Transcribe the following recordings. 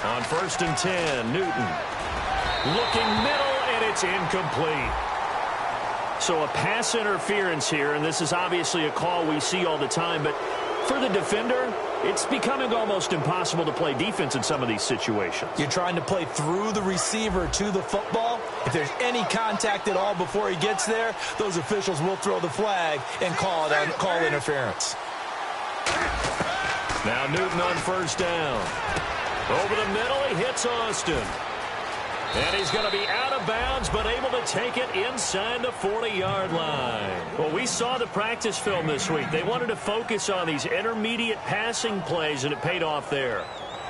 On 1st and 10, Newton. Looking middle, and it's incomplete. So a pass interference here, and this is obviously a call we see all the time, but for the defender, it's becoming almost impossible to play defense in some of these situations. You're trying to play through the receiver to the football. If there's any contact at all before he gets there, those officials will throw the flag and call interference. Now Newton on 1st down. Over the middle, he hits Austin. And he's going to be out of bounds, but able to take it inside the 40-yard line. Well, we saw the practice film this week. They wanted to focus on these intermediate passing plays, and it paid off there.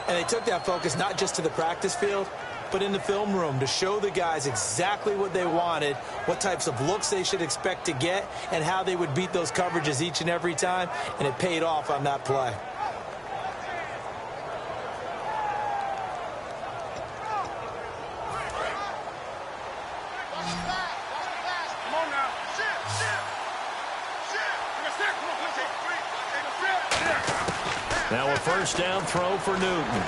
And they took that focus not just to the practice field, but in the film room to show the guys exactly what they wanted, what types of looks they should expect to get, and how they would beat those coverages each and every time, and it paid off on that play. Now a 1st down throw for Newton.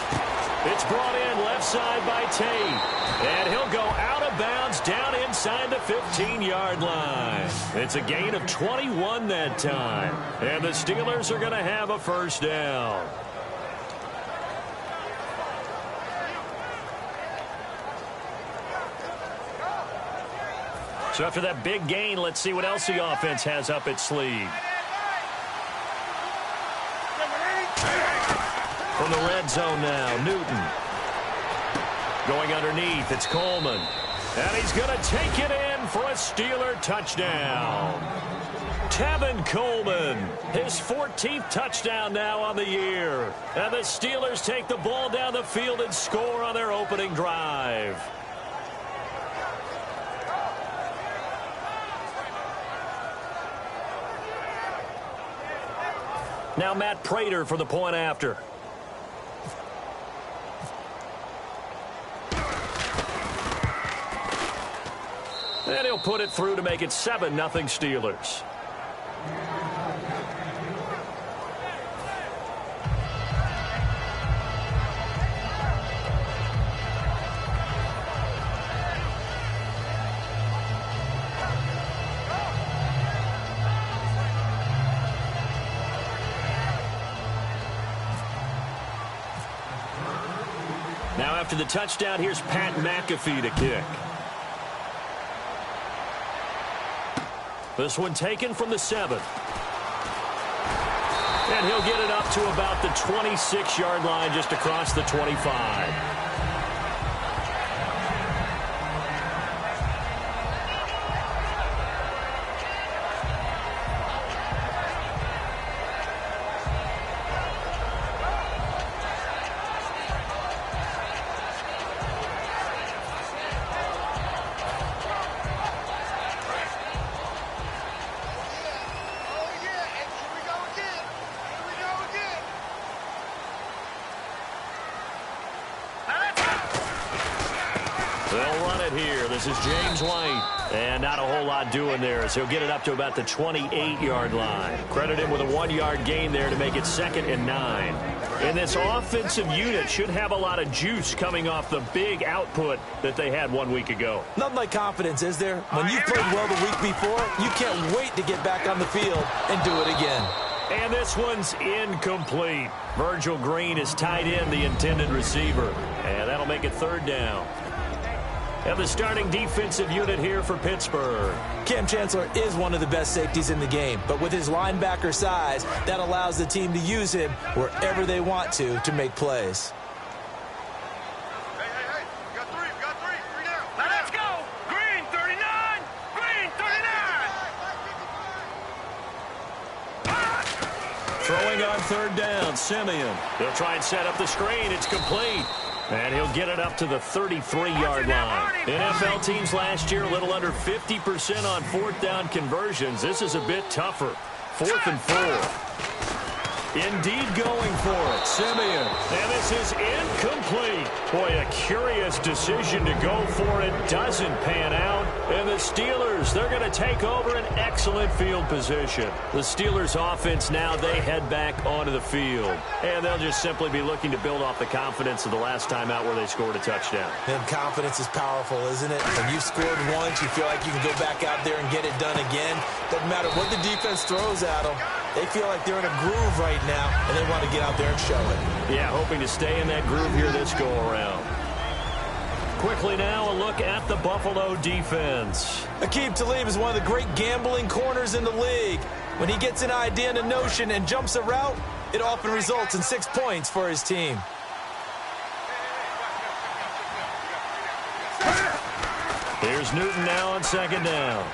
It's brought in left side by Tate. And he'll go out of bounds down inside the 15-yard line. It's a gain of 21 that time. And the Steelers are going to have a 1st down. So after that big gain, let's see what else the offense has up its sleeve. From the red zone now, Newton. Going underneath, it's Coleman. And he's going to take it in for a Steeler touchdown. Tevin Coleman, his 14th touchdown now on the year. And the Steelers take the ball down the field and score on their opening drive. Now Matt Prater for the point after. And he'll put it through to make it 7-0 Steelers. Now after the touchdown, here's Pat McAfee to kick. This one taken from the 7. And he'll get it up to about the 26-yard line, just across the 25. They'll run it here. This is James White. And not a whole lot doing there as he'll get it up to about the 28-yard line. Credit him with a 1-yard gain there to make it 2nd and 9. And this offensive unit should have a lot of juice coming off the big output that they had 1 week ago. Nothing like confidence, is there? When you played well the week before, you can't wait to get back on the field and do it again. And this one's incomplete. Virgil Green is tied in, the intended receiver. And that'll make it 3rd down. And the starting defensive unit here for Pittsburgh. Cam Chancellor is one of the best safeties in the game, but with his linebacker size, that allows the team to use him wherever they want to make plays. Hey, got three down. Now let's go. Green, 39. Green, 39. Throwing on 3rd down, Simeon. They'll try and set up the screen. It's complete. And he'll get it up to the 33-yard line. NFL teams last year a little under 50% on 4th down conversions. This is a bit tougher. 4th and 4. Indeed going for it. Simeon. And this is incomplete. Boy, a curious decision to go for it. Doesn't pan out. And the Steelers, they're going to take over an excellent field position. The Steelers offense now, they head back onto the field. And they'll just simply be looking to build off the confidence of the last time out where they scored a touchdown. And confidence is powerful, isn't it? When you've scored once, you feel like you can go back out there and get it done again. Doesn't matter what the defense throws at them. They feel like they're in a groove right now, and they want to get out there and show it. Yeah, hoping to stay in that groove here this go-around. Quickly now, a look at the Buffalo defense. Aqib Talib is one of the great gambling corners in the league. When he gets an idea and a notion and jumps a route, it often results in 6 points for his team. Here's Newton now on second down.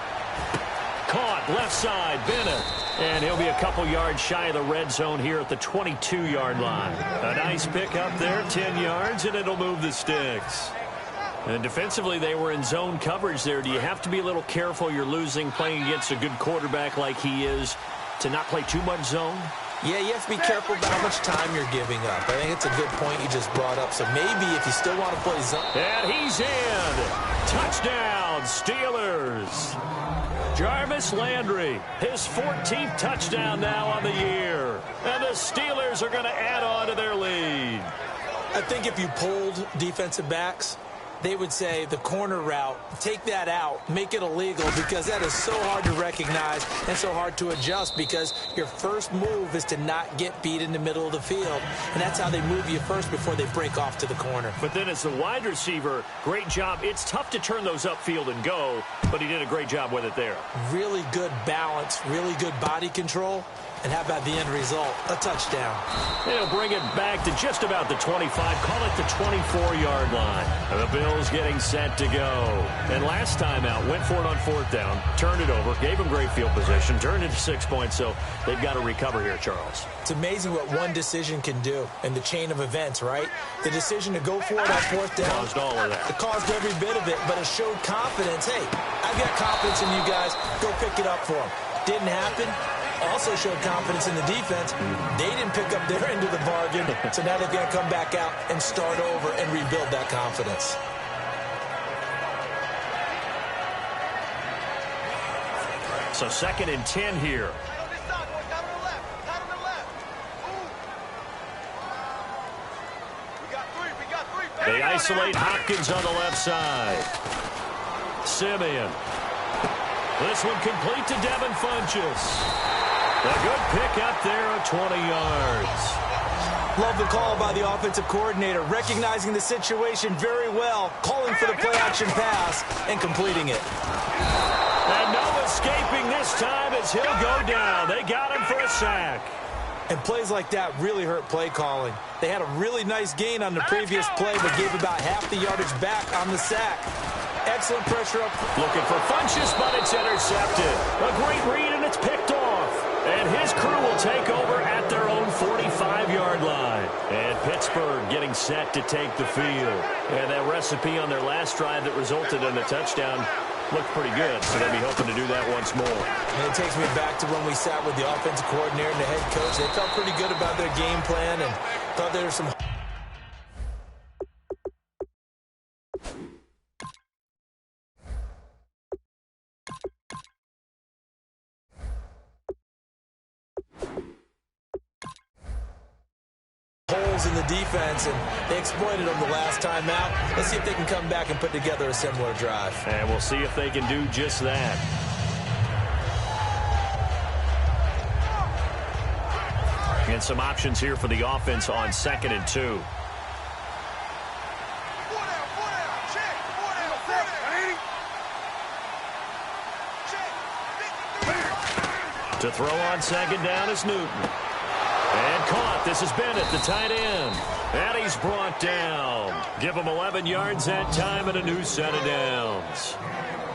Caught left side, Bennett. And he'll be a couple yards shy of the red zone here at the 22-yard line. A nice pick up there, 10 yards, and it'll move the sticks. And defensively, they were in zone coverage there. Do you have to be a little careful? You're losing playing against a good quarterback like he is to not play too much zone? Yeah, you have to be careful about how much time you're giving up. I think it's a good point you just brought up. So maybe if you still want to play zone. And he's in. Touchdown, Steelers. Jarvis Landry, his 14th touchdown now on the year. And the Steelers are going to add on to their lead. I think if you polled defensive backs, they would say the corner route, take that out, make it illegal, because that is so hard to recognize and so hard to adjust, because your first move is to not get beat in the middle of the field. And that's how they move you first before they break off to the corner. But then as the wide receiver, great job. It's tough to turn those upfield and go, but he did a great job with it there. Really good balance, really good body control. And how about the end result? A touchdown. They'll bring it back to just about the 25. Call it the 24-yard line. And the Bills getting set to go. And last time out, went for it on fourth down, turned it over, gave them great field position, turned it to 6 points, so they've got to recover here, Charles. It's amazing what one decision can do in the chain of events, right? The decision to go for it on fourth down. Caused all of that. It caused every bit of it, but it showed confidence. Hey, I've got confidence in you guys. Go pick it up for them. Didn't happen. Also showed confidence in the defense. They didn't pick up their end of the bargain, so now they've got to come back out and start over and rebuild that confidence. So 2nd and 10 here. They isolate Hopkins on the left side. Simeon. This one complete to Devin Funchess. A good pick up there at 20 yards. Love the call by the offensive coordinator, recognizing the situation very well, calling for the play-action pass and completing it. And no escaping this time as he'll go down. They got him for a sack. And plays like that really hurt play calling. They had a really nice gain on the previous play, but gave about half the yardage back on the sack. Excellent pressure up. Looking for Funchess, but it's intercepted. A great read, and it's picked off. And his crew will take over at their own 45-yard line. And Pittsburgh getting set to take the field. And that recipe on their last drive that resulted in a touchdown looked pretty good, so they'll be hoping to do that once more. And it takes me back to when we sat with the offensive coordinator and the head coach. They felt pretty good about their game plan and thought there was some holes in the defense, and they exploited them the last time out. Let's see if they can come back and put together a similar drive. And we'll see if they can do just that. And some options here for the offense on 2nd and 2. To throw on 2nd down is Newton. And caught. This has Bennett, the tight end. And he's brought down. Give him 11 yards that time and a new set of downs.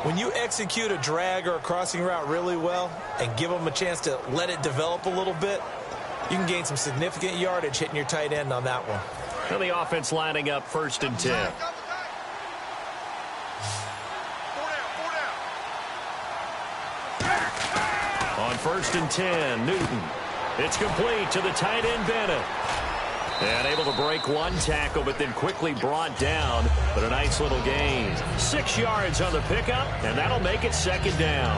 When you execute a drag or a crossing route really well and give them a chance to let it develop a little bit, you can gain some significant yardage hitting your tight end on that one. And the offense lining up 1st and 10. On 1st and 10, Newton. It's complete to the tight end, Bennett. And able to break one tackle, but then quickly brought down. But a nice little gain. 6 yards on the pickup, and that'll make it second down.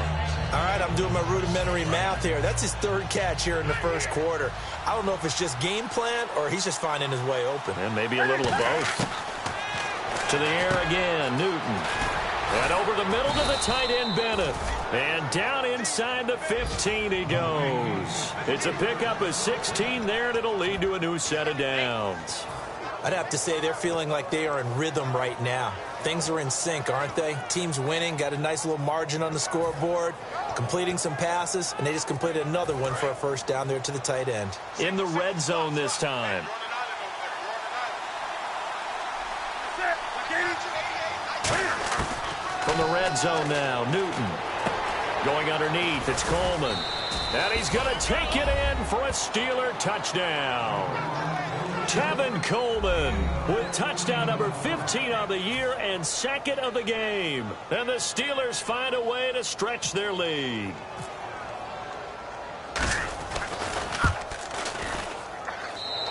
All right, I'm doing my rudimentary math here. That's his third catch here in the first quarter. I don't know if it's just game plan or he's just finding his way open. And maybe a little of both. To the air again, Newton. And over the middle to the tight end, Bennett. And down inside the 15 he goes. It's a pickup of 16 there, and it'll lead to a new set of downs. I'd have to say they're feeling like they are in rhythm right now. Things are in sync, aren't they? Team's winning, got a nice little margin on the scoreboard, completing some passes, and they just completed another one for a first down there to the tight end. In the red zone this time. From the red zone now, Newton. Going underneath, it's Coleman. And he's going to take it in for a Steeler touchdown. Tevin Coleman with touchdown number 15 of the year and second of the game. And the Steelers find a way to stretch their lead.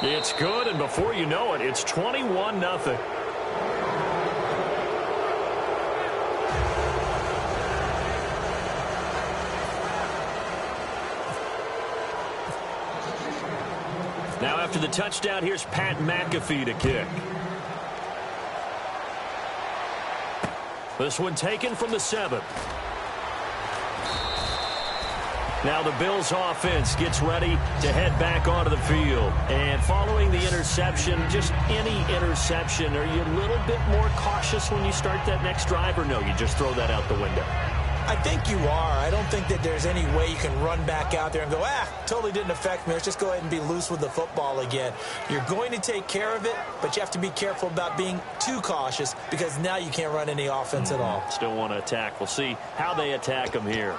It's good, and before you know it, it's 21-0. Now after the touchdown, here's Pat McAfee to kick. This one taken from the 7. Now the Bills offense gets ready to head back onto the field. And following the interception, just any interception, are you a little bit more cautious when you start that next drive, or no, you just throw that out the window? I think you are. I don't think that there's any way you can run back out there and go, totally didn't affect me. Let's just go ahead and be loose with the football again. You're going to take care of it, but you have to be careful about being too cautious because now you can't run any offense at all. Still want to attack. We'll see how they attack them here.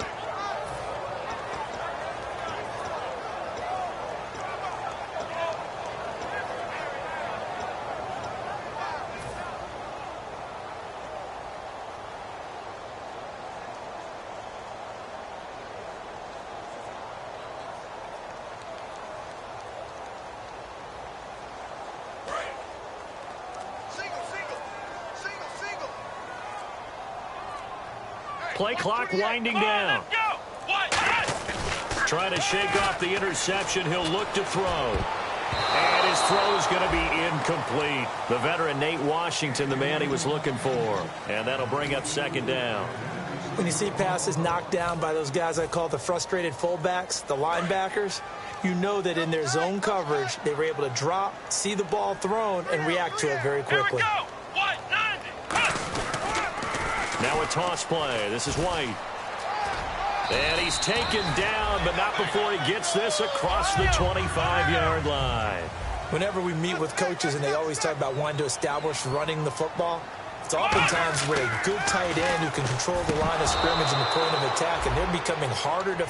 Play clock winding down. Trying to shake off the interception. He'll look to throw. And his throw is going to be incomplete. The veteran Nate Washington, the man he was looking for. And that'll bring up second down. When you see passes knocked down by those guys I call the frustrated fullbacks, the linebackers, you know that in their zone coverage, they were able to drop, see the ball thrown, and react to it very quickly. Now a toss play. This is White. And he's taken down, but not before he gets this across the 25-yard line. Whenever we meet with coaches and they always talk about wanting to establish running the football, it's oftentimes with a good tight end who can control the line of scrimmage and the point of attack, and they're becoming harder to...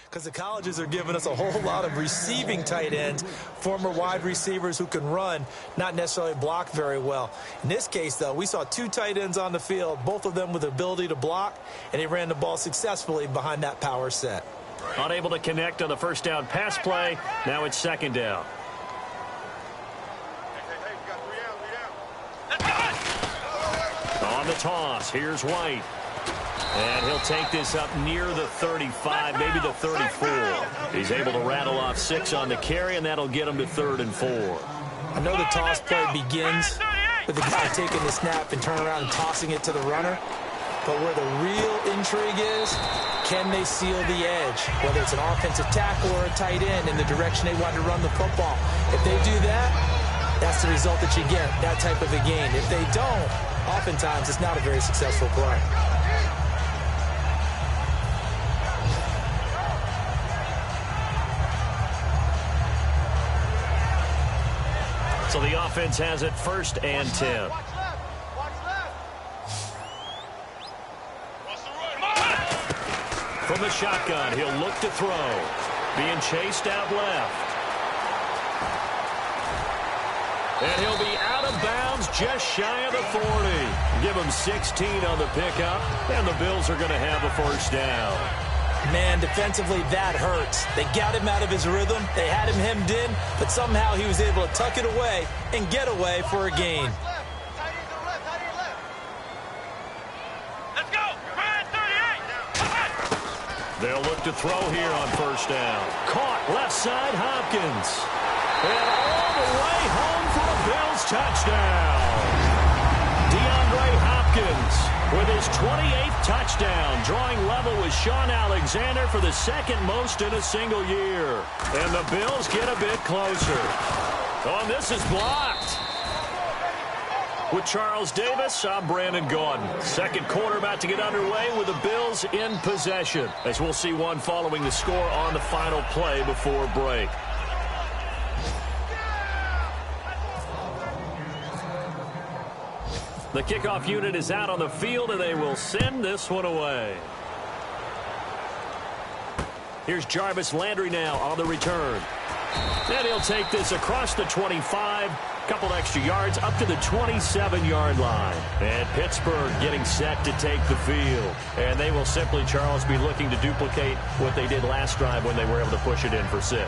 because the colleges are giving us a whole lot of receiving tight ends, former wide receivers who can run, not necessarily block very well. In this case, though, we saw two tight ends on the field, both of them with the ability to block, and they ran the ball successfully behind that power set. Unable to connect on the first down pass play. Now it's second down. On the toss, here's White. And he'll take this up near the 35, maybe the 34. He's able to rattle off 6 on the carry, and that'll get him to 3rd and 4. I know the toss play begins with the guy taking the snap and turning around and tossing it to the runner. But where the real intrigue is, can they seal the edge? Whether it's an offensive tackle or a tight end in the direction they want to run the football. If they do that, that's the result that you get, that type of a gain. If they don't, oftentimes it's not a very successful play. So the offense has it 1st and 10. From the shotgun, he'll look to throw. Being chased out left. And he'll be out of bounds just shy of the 40. Give him 16 on the pickup, and the Bills are going to have a first down. Man, defensively, that hurts. They got him out of his rhythm. They had him hemmed in, but somehow he was able to tuck it away and get away for a gain. Let's go. Ryan 38. They'll look to throw here on first down. Caught left side, Hopkins. And all the way home for a Bills touchdown. DeAndre Hopkins with his 28th touchdown, drawing level with Shaun Alexander for the second most in a single year. And the Bills get a bit closer. Oh, and this is blocked. With Charles Davis, I'm Brandon Gaudin. Second quarter about to get underway with the Bills in possession, as we'll see one following the score on the final play before break. The kickoff unit is out on the field, and they will send this one away. Here's Jarvis Landry now on the return. And he'll take this across the 25, couple extra yards up to the 27-yard line. And Pittsburgh getting set to take the field. And they will simply, Charles, be looking to duplicate what they did last drive when they were able to push it in for 6.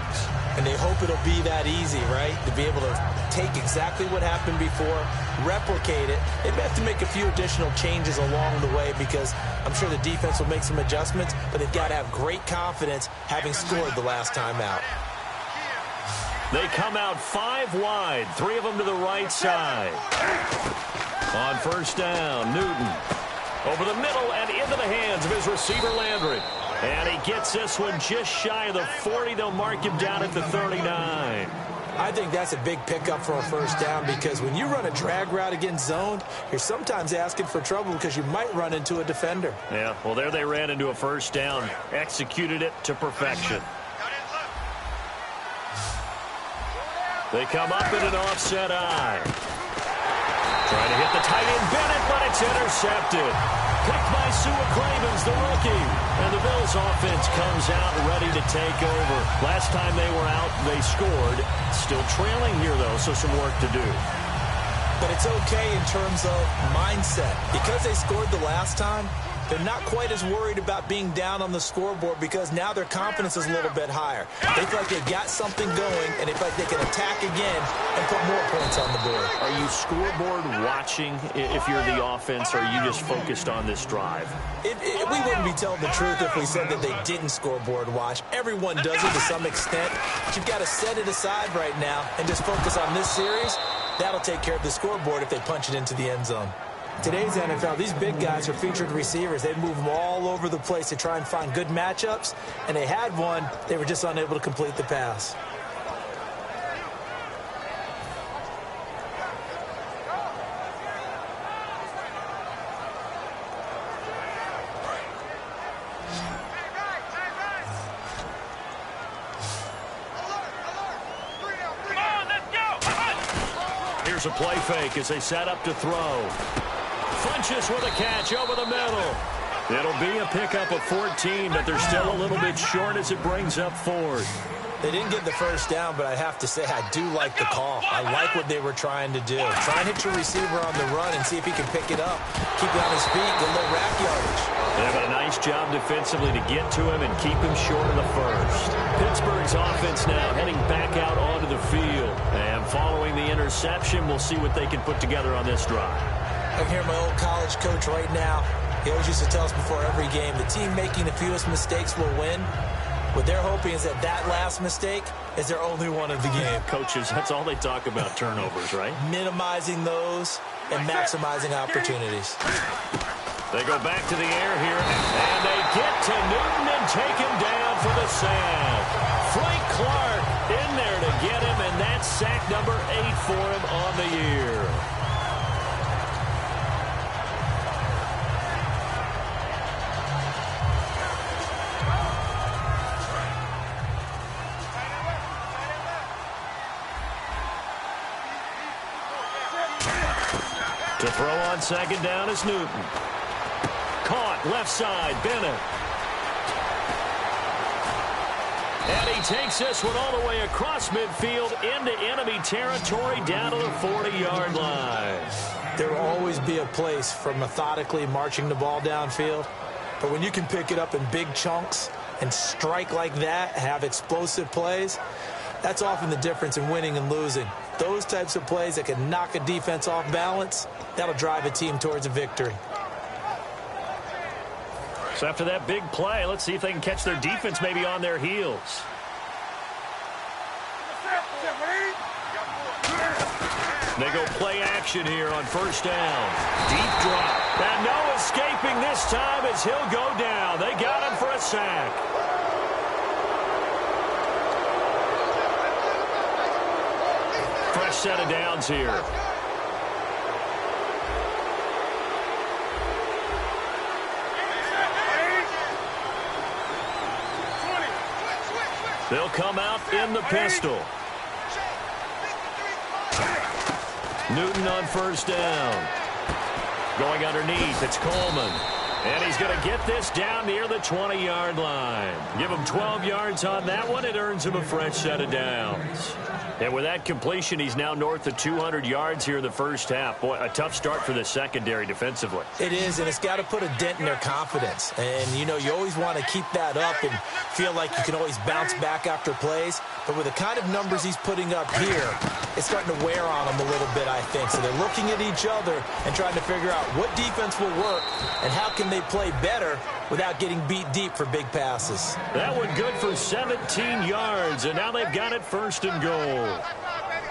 And they hope it'll be that easy, right? To be able to take exactly what happened before, replicate it. They may have to make a few additional changes along the way because I'm sure the defense will make some adjustments, but they've got to have great confidence having scored the last time out. They come out 5 wide, 3 of them to the right side. On first down, Newton over the middle and into the hands of his receiver Landry. And he gets this one just shy of the 40. They'll mark him down at the 39. I think that's a big pickup for a first down because when you run a drag route against zone, you're sometimes asking for trouble because you might run into a defender. Yeah, well, there they ran into a first down, executed it to perfection. They come up in an offset eye. Trying to hit the tight end Bennett, but it's intercepted. Picked by Sua Cravens, the rookie. And the Bills offense comes out ready to take over. Last time they were out, they scored. Still trailing here, though, so some work to do. But it's okay in terms of mindset. Because they scored the last time, they're not quite as worried about being down on the scoreboard because now their confidence is a little bit higher. They feel like they've got something going, and they feel like they can attack again and put more points on the board. Are you scoreboard watching if you're the offense, or are you just focused on this drive? We wouldn't be telling the truth if we said that they didn't scoreboard watch. Everyone does it to some extent, but you've got to set it aside right now and just focus on this series. That'll take care of the scoreboard if they punch it into the end zone. Today's NFL, these big guys are featured receivers. They move them all over the place to try and find good matchups, and they had one. They were just unable to complete the pass. Here's a play fake as they set up to throw. Funches with a catch over the middle. It'll be a pickup of 14, but they're still a little bit short as it brings up 4th. They didn't get the first down, but I have to say I do like the call. I like what they were trying to do. Try and hit your receiver on the run and see if he can pick it up. Keep it on his feet, get a little rack yardage. They have a nice job defensively to get to him and keep him short of the first. Pittsburgh's offense now heading back out onto the field. And following the interception, we'll see what they can put together on this drive. I can hear my old college coach right now. He always used to tell us before every game, the team making the fewest mistakes will win. What they're hoping is that that last mistake is their only one of the game. Coaches, that's all they talk about, turnovers, right? Minimizing those and maximizing opportunities. They go back to the air here, and they get to Newton and take him down for the sack. Frank Clark in there to get him, and that's sack number 8 for him on the year. To throw on second down is Newton. Caught left side, Bennett. And he takes this one all the way across midfield into enemy territory down to the 40-yard line. There will always be a place for methodically marching the ball downfield. But when you can pick it up in big chunks and strike like that, have explosive plays, that's often the difference in winning and losing. Those types of plays that can knock a defense off balance, that'll drive a team towards a victory. So after that big play, let's see if they can catch their defense maybe on their heels. They go play action here on first down. Deep drop. And no escaping this time as he'll go down. They got him for a sack. Fresh set of downs here. They'll come out in the pistol. Newton on first down. Going underneath, it's Coleman. And he's going to get this down near the 20-yard line. Give him 12 yards on that one. It earns him a fresh set of downs. And with that completion, he's now north of 200 yards here in the first half. Boy, a tough start for the secondary defensively. It is, and it's got to put a dent in their confidence. And, you know, you always want to keep that up and feel like you can always bounce back after plays. But with the kind of numbers he's putting up here, it's starting to wear on them a little bit, I think. So they're looking at each other and trying to figure out what defense will work and how can they play better without getting beat deep for big passes. That one good for 17 yards, and now they've got it first and goal.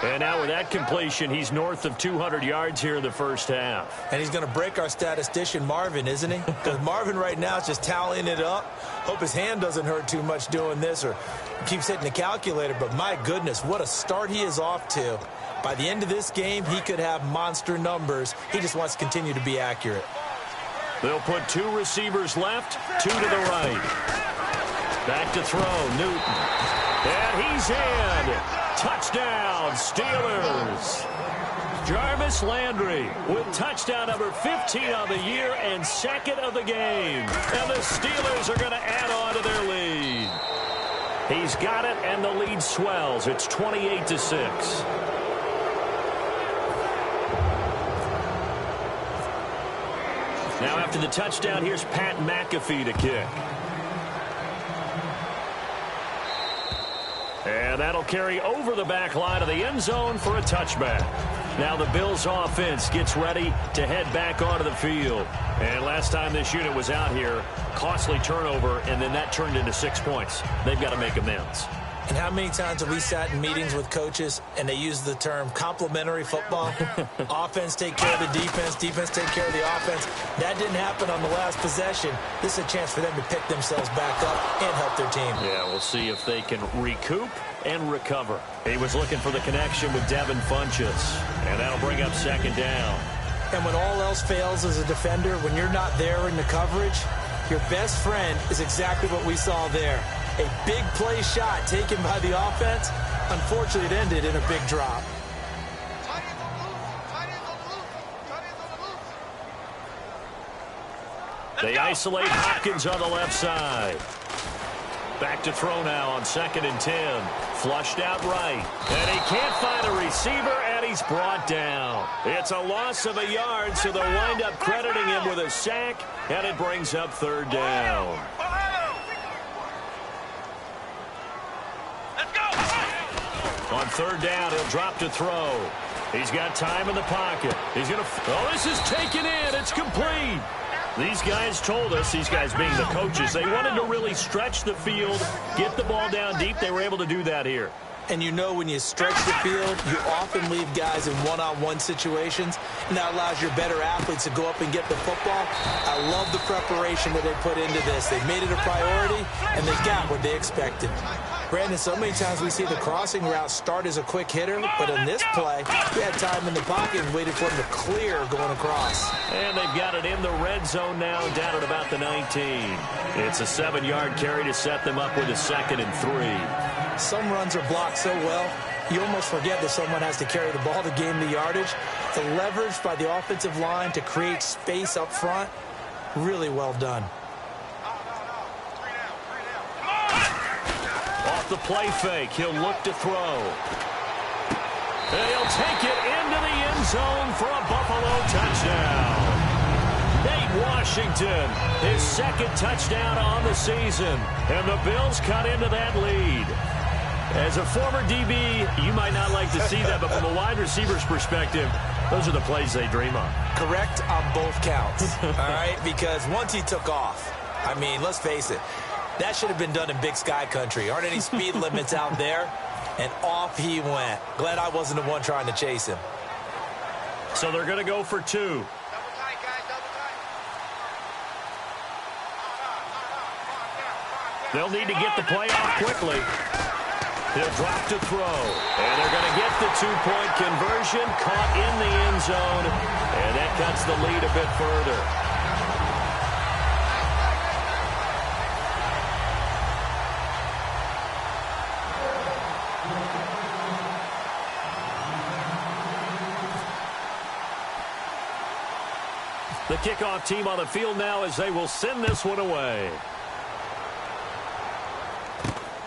And now with that completion, he's north of 200 yards here in the first half. And he's going to break our statistician, Marvin, isn't he? Because Marvin right now is just tallying it up. Hope his hand doesn't hurt too much doing this or keeps hitting the calculator. But my goodness, what a start he is off to. By the end of this game, he could have monster numbers. He just wants to continue to be accurate. They'll put two receivers left, two to the right. Back to throw, Newton. And he's in. Touchdown, Steelers. Jarvis Landry with touchdown number 15 on the year and second of the game. And the Steelers are going to add on to their lead. He's got it, and the lead swells. It's 28-6. Now after the touchdown, here's Pat McAfee to kick. And that'll carry over the back line of the end zone for a touchback. Now the Bills offense gets ready to head back onto the field. And last time this unit was out here, costly turnover, and then that turned into 6 points. They've got to make amends. And how many times have we sat in meetings with coaches and they use the term complementary football? Offense take care of the defense, defense take care of the offense. That didn't happen on the last possession. This is a chance for them to pick themselves back up and help their team. Yeah, we'll see if they can recoup and recover. He was looking for the connection with Devin Funchess, and that'll bring up second down. And when all else fails as a defender, when you're not there in the coverage, your best friend is exactly what we saw there. A big play shot taken by the offense. Unfortunately, it ended in a big drop. They isolate Hopkins on the left side. Back to throw now on 2nd and 10. Flushed out right. And he can't find a receiver, and he's brought down. It's a loss of a yard, so they'll wind up crediting him with a sack, and it brings up 3rd down. On 3rd down, he'll drop to throw. He's got time in the pocket. He's going to... Oh, this is taken in. It's complete. These guys told us, these guys being the coaches, they wanted to really stretch the field, get the ball down deep. They were able to do that here. And you know when you stretch the field, you often leave guys in one-on-one situations, and that allows your better athletes to go up and get the football. I love the preparation that they put into this. They made it a priority, and they got what they expected. Brandon, so many times we see the crossing route start as a quick hitter, but in this play, we had time in the pocket and waited for him to clear going across. And they've got it in the red zone now, down at about the 19. It's a 7-yard carry to set them up with a 2nd and 3. Some runs are blocked so well, you almost forget that someone has to carry the ball to gain the yardage. The leverage by the offensive line to create space up front, really well done. Off the play fake. He'll look to throw. And he'll take it into the end zone for a Buffalo touchdown. Nate Washington, his second touchdown on the season. And the Bills cut into that lead. As a former DB, you might not like to see that, but from a wide receiver's perspective, those are the plays they dream of. Correct on both counts, all right? Because once he took off, I mean, let's face it, that should have been done in Big Sky Country. Aren't any speed limits out there? And off he went. Glad I wasn't the one trying to chase him. So they're going to go for 2. Double tight, guys, double tight. They'll need to get the play off quickly. He'll drop to throw. And they're going to get the 2-point conversion. Caught in the end zone. And that cuts the lead a bit further. The kickoff team on the field now as they will send this one away.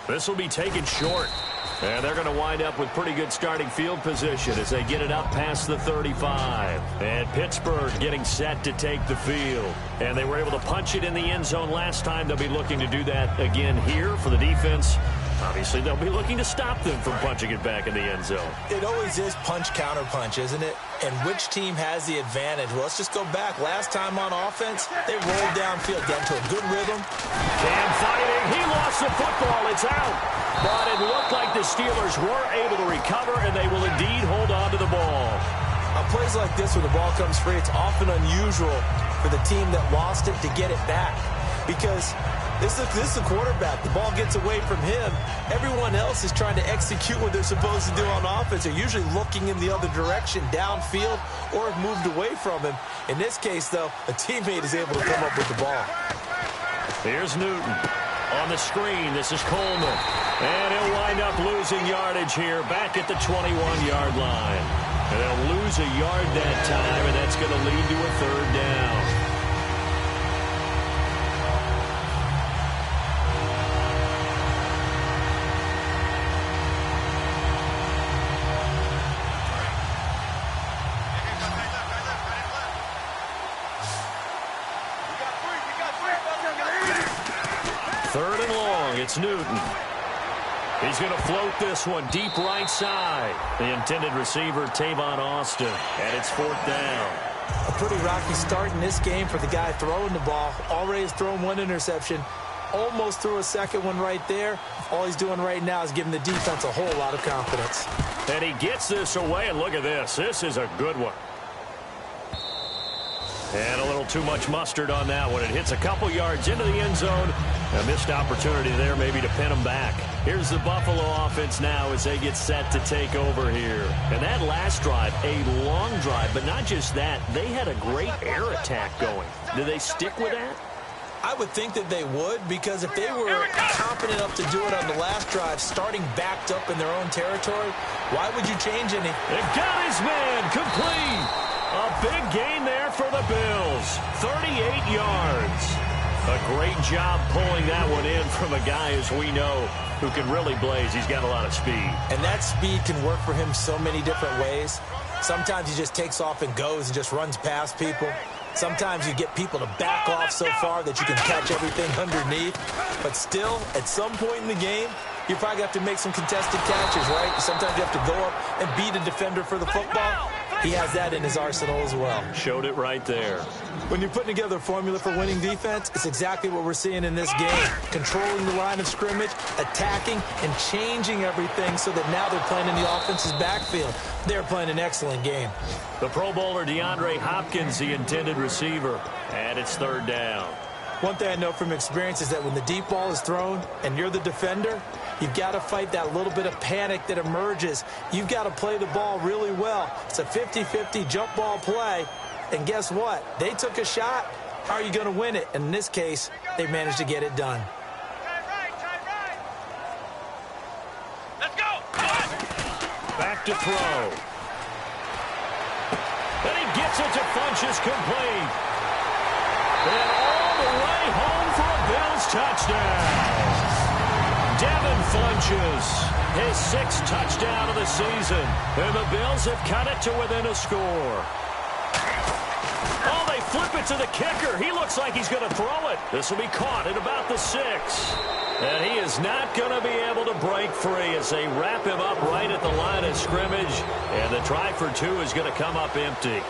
This will be taken short. And they're going to wind up with pretty good starting field position as they get it up past the 35. And Pittsburgh getting set to take the field. And they were able to punch it in the end zone last time. They'll be looking to do that again here for the defense. Obviously, they'll be looking to stop them from punching it back in the end zone. It always is punch-counter-punch, isn't it? And which team has the advantage? Well, let's just go back. Last time on offense, they rolled downfield, got into a good rhythm. Cam fighting. He lost the football. It's out. But it looked like the Steelers were able to recover, and they will indeed hold on to the ball. On plays like this where the ball comes free, it's often unusual for the team that lost it to get it back. Because this is the quarterback. The ball gets away from him. Everyone else is trying to execute what they're supposed to do on offense. They're usually looking in the other direction, downfield, or have moved away from him. In this case, though, a teammate is able to come up with the ball. Here's Newton. On the screen, this is Coleman. And he'll wind up losing yardage here back at the 21-yard line. And they'll lose a yard that time, and that's going to lead to a third down. Third and long, it's Newton. He's going to float this one deep right side. The intended receiver, Tavon Austin, and it's 4th down. A pretty rocky start in this game for the guy throwing the ball. Already has thrown one interception. Almost threw a second one right there. All he's doing right now is giving the defense a whole lot of confidence. And he gets this away, and look at this. This is a good one. And a little too much mustard on that one. It hits a couple yards into the end zone. A missed opportunity there maybe to pin them back. Here's the Buffalo offense now as they get set to take over here. And that last drive, a long drive, but not just that. They had a great air attack going. Do they stick with that? I would think that they would, because if they were confident enough to do it on the last drive, starting backed up in their own territory, why would you change anything? They've got his man complete. A big gain there for the Bills. 38 yards. A great job pulling that one in from a guy, as we know, who can really blaze. He's got a lot of speed. And that speed can work for him so many different ways. Sometimes he just takes off and goes and just runs past people. Sometimes you get people to back off so far that you can catch everything underneath. But still, at some point in the game, you probably have to make some contested catches, right? Sometimes you have to go up and beat a defender for the football. He has that in his arsenal as well. Showed it right there. When you're putting together a formula for winning defense, it's exactly what we're seeing in this game. Controlling the line of scrimmage, attacking, and changing everything so that now they're playing in the offense's backfield. They're playing an excellent game. The Pro Bowler DeAndre Hopkins, the intended receiver, and it's 3rd down. One thing I know from experience is that when the deep ball is thrown and you're the defender, you've got to fight that little bit of panic that emerges. You've got to play the ball really well. It's a 50-50 jump ball play. And guess what? They took a shot. How are you going to win it? And in this case, they managed to get it done. Let's go. Back to throw. And he gets it to Funchess complete. And all the way home for a Bills touchdown. Devin flinches. His 6th touchdown of the season. And the Bills have cut it to within a score. Oh, they flip it to the kicker. He looks like he's going to throw it. This will be caught at about the 6. And he is not going to be able to break free as they wrap him up right at the line of scrimmage. And the try for 2 is going to come up empty.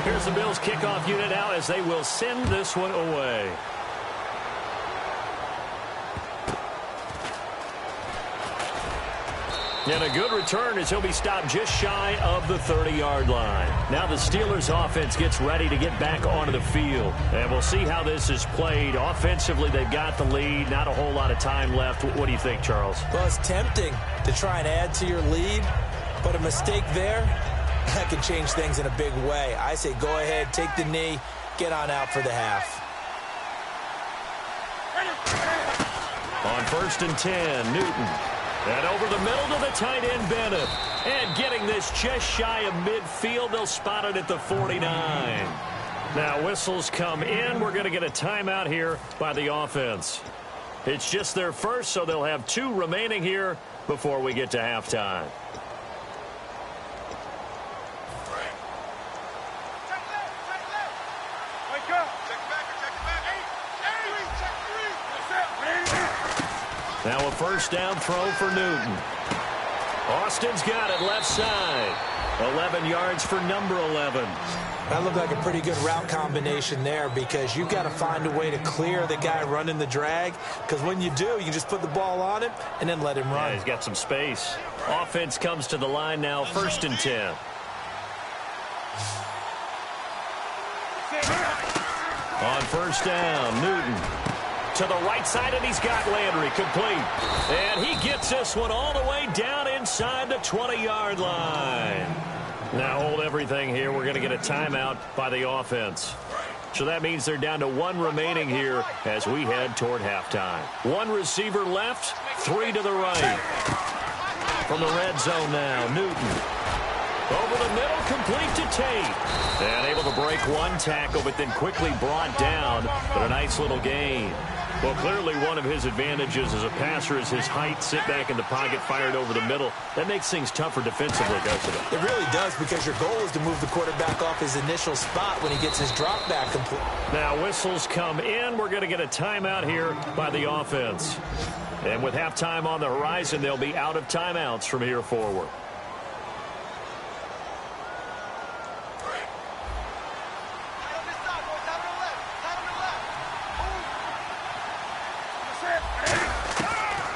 Here's the Bills kickoff unit now as they will send this one away. And a good return as he'll be stopped just shy of the 30-yard line. Now the Steelers offense gets ready to get back onto the field. And we'll see how this is played. Offensively, they've got the lead. Not a whole lot of time left. What do you think, Charles? Well, it's tempting to try and add to your lead, but a mistake there, that could change things in a big way. I say go ahead, take the knee, get on out for the half. On 1st and 10, Newton. And over the middle to the tight end, Bennett. And getting this just shy of midfield, they'll spot it at the 49. Now whistles come in. We're going to get a timeout here by the offense. It's just their first, so they'll have 2 remaining here before we get to halftime. Now a 1st down throw for Newton. Austin's got it left side. 11 yards for number 11. That looked like a pretty good route combination there because you've got to find a way to clear the guy running the drag, because when you do, you just put the ball on him and then let him run. Yeah, he's got some space. Offense comes to the line now, 1st and 10. On 1st down, Newton. To the right side, and he's got Landry complete. And he gets this one all the way down inside the 20-yard line. Now hold everything here. We're going to get a timeout by the offense. So that means they're down to 1 remaining here as we head toward halftime. 1 receiver left, 3 to the right. From the red zone now, Newton. Over the middle, complete to Tate. And able to break 1 tackle, but then quickly brought down. But a nice little gain. Well, clearly one of his advantages as a passer is his height. Sit back in the pocket, fired over the middle. That makes things tougher defensively, doesn't it? It really does, because your goal is to move the quarterback off his initial spot when he gets his drop back complete. Now whistles come in. We're going to get a timeout here by the offense. And with halftime on the horizon, they'll be out of timeouts from here forward.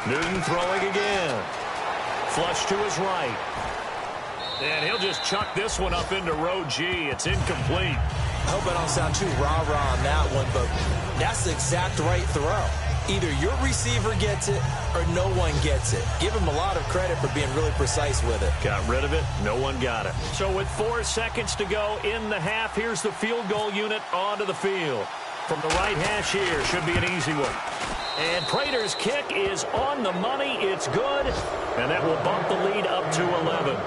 Newton throwing again. Flush to his right. And he'll just chuck this one up into row G. It's incomplete. I hope I don't sound too rah-rah on that one, but that's the exact right throw. Either your receiver gets it or no one gets it. Give him a lot of credit for being really precise with it. Got rid of it. No one got it. So with 4 seconds to go in the half, here's the field goal unit onto the field. From the right hash here, should be an easy one. And Prater's kick is on the money. It's good. And that will bump the lead up to 11.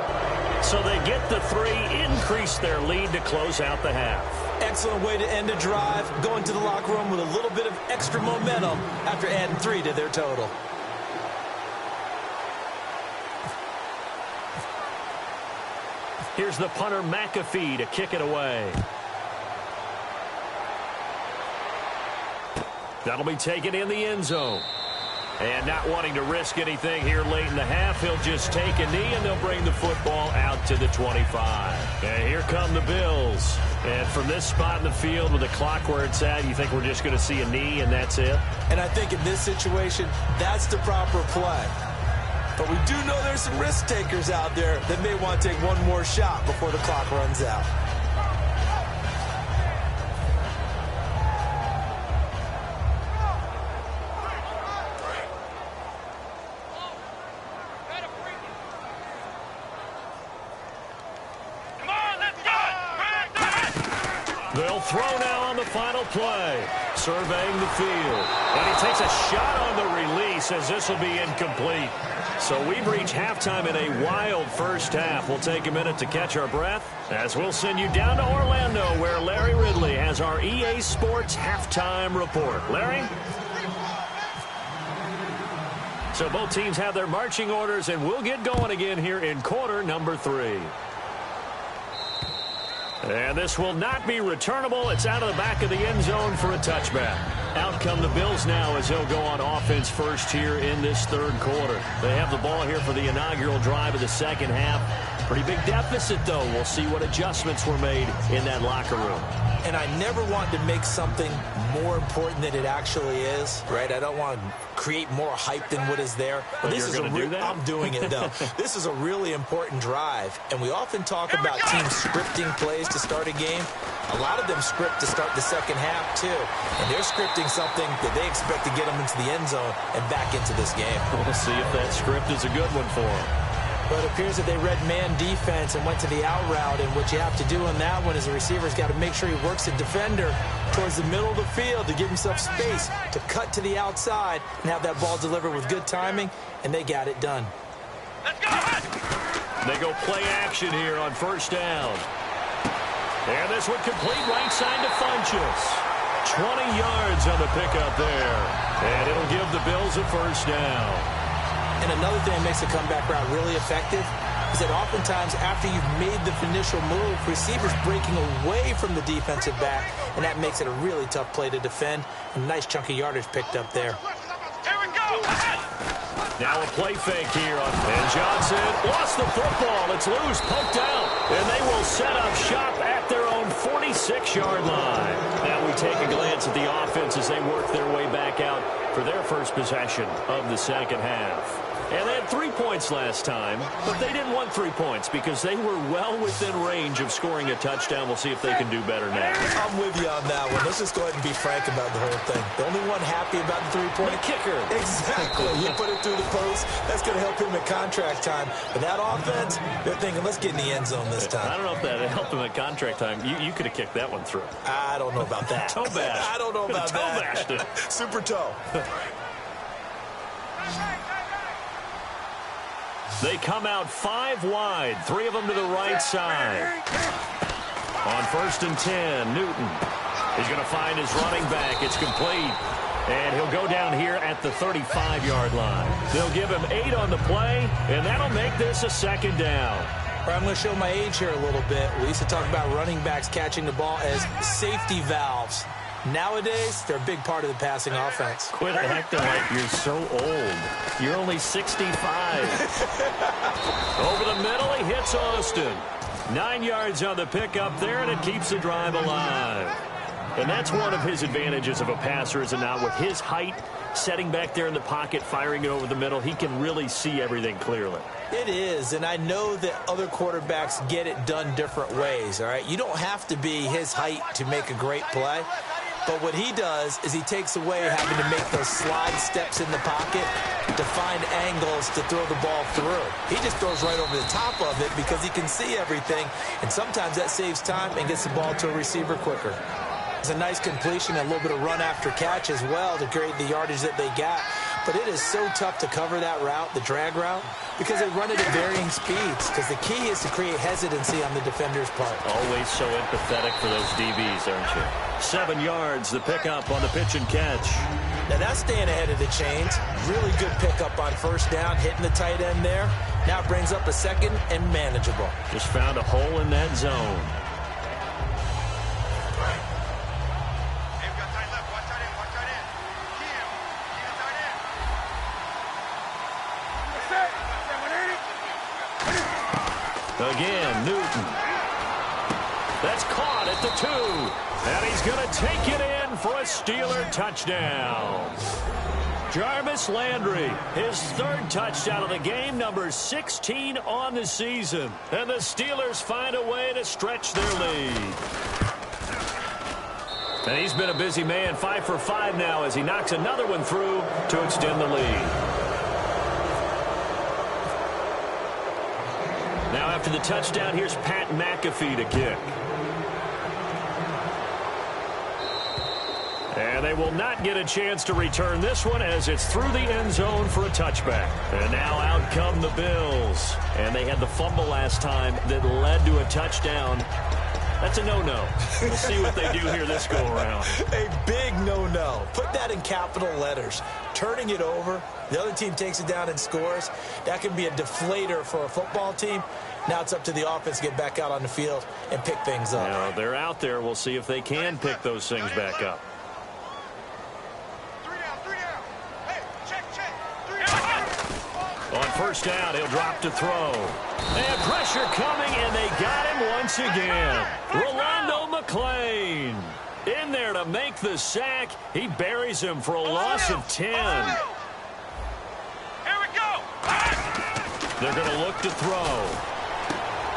So they get the 3, increase their lead to close out the half. Excellent way to end a drive. Going to the locker room with a little bit of extra momentum after adding 3 to their total. Here's the punter McAfee to kick it away. That'll be taken in the end zone. And not wanting to risk anything here late in the half, he'll just take a knee, and they'll bring the football out to the 25. And here come the Bills. And from this spot in the field with the clock where it's at, you think we're just going to see a knee and that's it? And I think in this situation, that's the proper play. But we do know there's some risk takers out there that may want to take one more shot before the clock runs out. They'll throw now on the final play. Surveying the field. And he takes a shot on the release as this will be incomplete. So we've reached halftime in a wild first half. We'll take a minute to catch our breath as we'll send you down to Orlando, where Larry Ridley has our EA Sports halftime report. Larry? So both teams have their marching orders, and we'll get going again here in quarter number 3. And this will not be returnable. It's out of the back of the end zone for a touchback. Out come the Bills now as they'll go on offense first here in this third quarter. They have the ball here for the inaugural drive of the second half. Pretty big deficit, though. We'll see what adjustments were made in that locker room. And I never want to make something more important than it actually is, right? I don't want to create more hype than what is there. But this is I'm doing it, though. This is a really important drive, and we often talk about teams scripting plays to start a game. A lot of them script to start the second half, too. And they're scripting something that they expect to get them into the end zone and back into this game. We'll see if that script is a good one for them. But it appears that they read man defense and went to the out route. And what you have to do on that one is the receiver's got to make sure he works the defender towards the middle of the field to give himself space to cut to the outside and have that ball delivered with good timing. And they got it done. Let's go. They go play action here on first down. And this would complete right side to Funchess. 20 yards on the pickup there. And it'll give the Bills a first down. And another thing that makes the comeback route really effective is that oftentimes after you've made the initial move, receivers breaking away from the defensive back, and that makes it a really tough play to defend. A nice chunk of yardage picked up there. Here we go. Now a play fake here. And Johnson lost the football. It's loose, poked out. And they will set up shop at their own 46-yard line. Now we take a glance at the offense as they work their way back out for their first possession of the second half. And they had 3 points last time, but they didn't want 3 points because they were well within range of scoring a touchdown. We'll see if they can do better now. I'm with you on that one. Let's just go ahead and be frank about the whole thing. The only one happy about the 3-point kicker. Exactly. You put it through the post. That's going to help him at contract time. But that offense, they're thinking, let's get in the end zone this time. I don't know if that helped him at contract time. You could have kicked that one through. I don't know about that. Toe bash. I don't know about toe that. bashed it. Super toe. They come out 5 wide, 3 of them to the right side. On first and 10, Newton. He's going to find his running back. It's complete. And he'll go down here at the 35-yard line. They'll give him 8 on the play, and that'll make this a second down. All right, I'm going to show my age here a little bit. We used to talk about running backs catching the ball as safety valves. Nowadays, they're a big part of the passing offense. Quit acting like you're so old. You're only 65. Over the middle, he hits Austin. 9 yards on the pickup there, and it keeps the drive alive. And that's one of his advantages of a passer, is it not? With his height, setting back there in the pocket, firing it over the middle, he can really see everything clearly. It is, and I know that other quarterbacks get it done different ways, all right? You don't have to be his height to make a great play. But what he does is he takes away having to make those slide steps in the pocket to find angles to throw the ball through. He just throws right over the top of it because he can see everything, and sometimes that saves time and gets the ball to a receiver quicker. It's a nice completion and a little bit of run after catch as well to create the yardage that they got. But it is so tough to cover that route, the drag route, because they run it at varying speeds. Because the key is to create hesitancy on the defender's part. Always so empathetic for those DBs, aren't you? 7 yards, the pickup on the pitch and catch. Now that's staying ahead of the chains. Really good pickup on first down, hitting the tight end there. Now it brings up a second and manageable. Just found a hole in that zone. Again, Newton. That's caught at the 2. And he's going to take it in for a Steeler touchdown. Jarvis Landry, his 3rd touchdown of the game, number 16 on the season. And the Steelers find a way to stretch their lead. And he's been a busy man, 5 for 5 now as he knocks another one through to extend the lead. Now after the touchdown, here's Pat McAfee to kick. And they will not get a chance to return this one as it's through the end zone for a touchback. And now out come the Bills. And they had the fumble last time that led to a touchdown. That's a no-no. We'll see what they do here this go-around. A big no-no. Put that in capital letters. Turning it over, the other team takes it down and scores. That can be a deflator for a football team. Now it's up to the offense to get back out on the field and pick things up. Now, they're out there. We'll see if they can pick those things back up. On first down, he'll drop to throw. And pressure coming, and they got him once again. Rolando McClain in there to make the sack. He buries him for a loss of 10. Here we go. They're going to look to throw.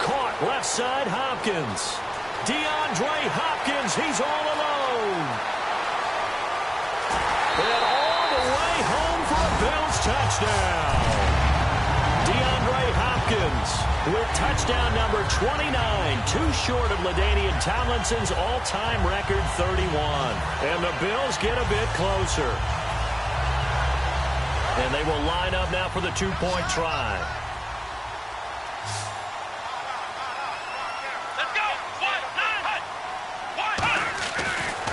Caught left side, Hopkins. DeAndre Hopkins, he's all alone. And all the way home for a Bills touchdown. DeAndre Hopkins with touchdown number 29, too short of LaDainian Tomlinson's all-time record 31. And the Bills get a bit closer. And they will line up now for the two-point try. Let's go.